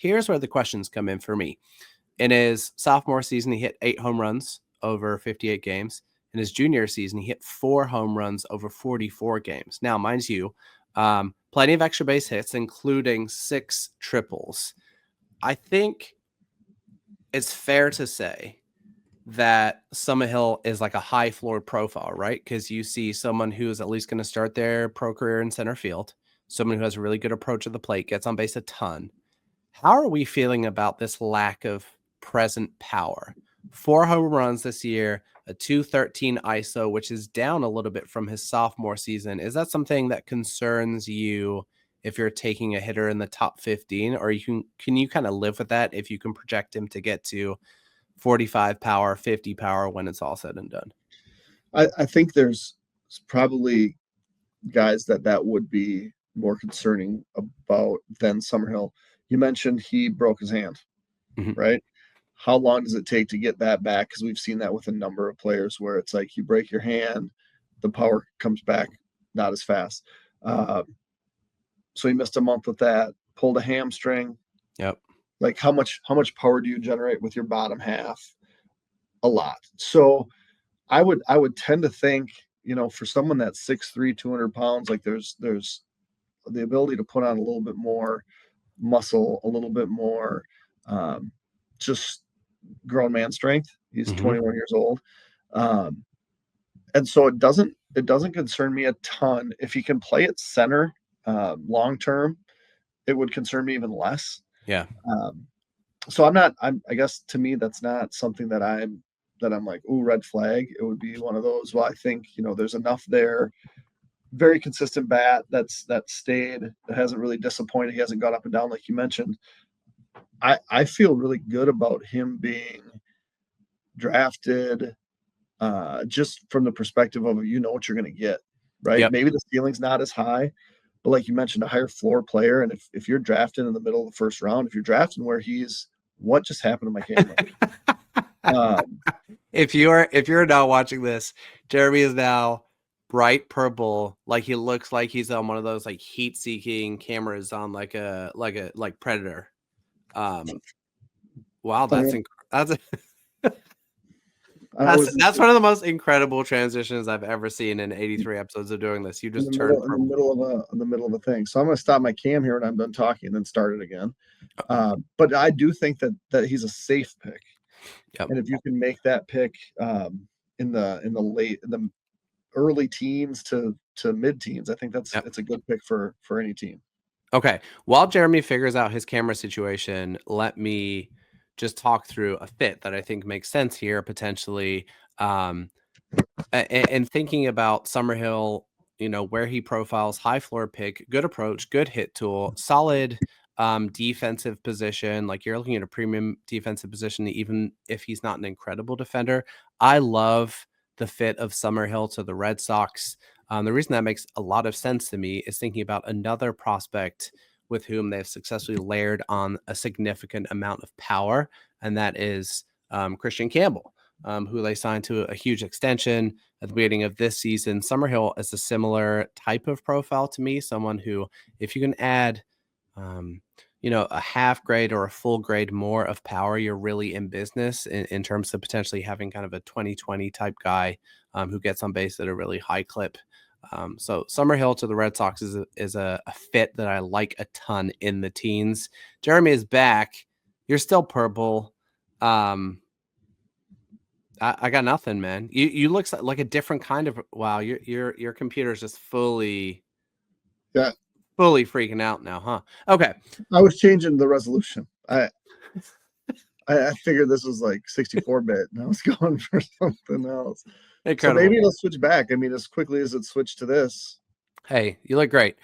Here's where the questions come in for me. In his sophomore season, he hit 8 home runs over 58 games. In his junior season, he hit 4 home runs over 44 games. Now, mind you, plenty of extra base hits, including 6 triples. I think it's fair to say that Summerhill is like a high floor profile, right? Because you see someone who is at least going to start their pro career in center field, someone who has a really good approach of the plate, gets on base a ton. How are we feeling about this lack of present power? 4 home runs this year, a 213 ISO, which is down a little bit from his sophomore season. Is that something that concerns you if you're taking a hitter in the top 15, or can you kind of live with that if you can project him to get to 45 power, 50 power when it's all said and done? I think there's probably guys that would be more concerning about than Summerhill. You mentioned he broke his hand, right? How long does it take to get that back? Because we've seen that with a number of players where it's like you break your hand, the power comes back not as fast. So he missed a month with that, pulled a hamstring. Yep. Like how much power do you generate with your bottom half? A lot. So I would tend to think, for someone that's 6'3", 200 pounds, like there's the ability to put on a little bit more muscle, a little bit more just grown man strength. He's 21 years old. And so it doesn't concern me a ton. If he can play at center long term, it would concern me even less. Yeah. So I guess to me that's not something that I'm like, ooh, red flag. It would be one of those, well, I think, there's enough there. Very consistent bat that stayed, that hasn't really disappointed. He hasn't gone up and down like you mentioned. I feel really good about him being drafted just from the perspective of what you're going to get, right? Yep. Maybe the ceiling's not as high, but like you mentioned, a higher floor player. And if you're drafted in the middle of the first round, if you're drafting where he's, what just happened to my camera? If you're now watching this, Jeremy is now bright purple, like he looks like he's on one of those like heat-seeking cameras on like Predator. Wow, that's that's one of the most incredible transitions I've ever seen in 83 episodes of doing this. You just turned in the middle of a thing. So I'm going to stop my cam here when I'm done talking and then start it again. But I do think that he's a safe pick. Yep. And if you can make that pick in the early teens to mid teens, I think it's a good pick for any team. Okay. While Jeremy figures out his camera situation, let me just talk through a fit that I think makes sense here potentially. And thinking about Summerhill, where he profiles, high floor pick, good approach, good hit tool, solid defensive position. Like you're looking at a premium defensive position, even if he's not an incredible defender. I love the fit of Summerhill to the Red Sox. The reason that makes a lot of sense to me is thinking about another prospect with whom they've successfully layered on a significant amount of power, and that is Kristian Campbell, who they signed to a huge extension at the beginning of this season. Summerhill is a similar type of profile to me, someone who, if you can add a half grade or a full grade more of power, you're really in business in terms of potentially having kind of a 2020 type guy who gets on base at a really high clip. So Summerhill to the Red Sox is a fit that I like a ton in the teens. Jeremy is back. You're still purple. I got nothing, man. You look like a different kind of, wow. Your computer's just fully freaking out now, huh? Okay. I was changing the resolution. I figured this was like 64-bit and I was going for something else. Incredible. So maybe it'll switch back. I mean, as quickly as it switched to this. Hey, you look great.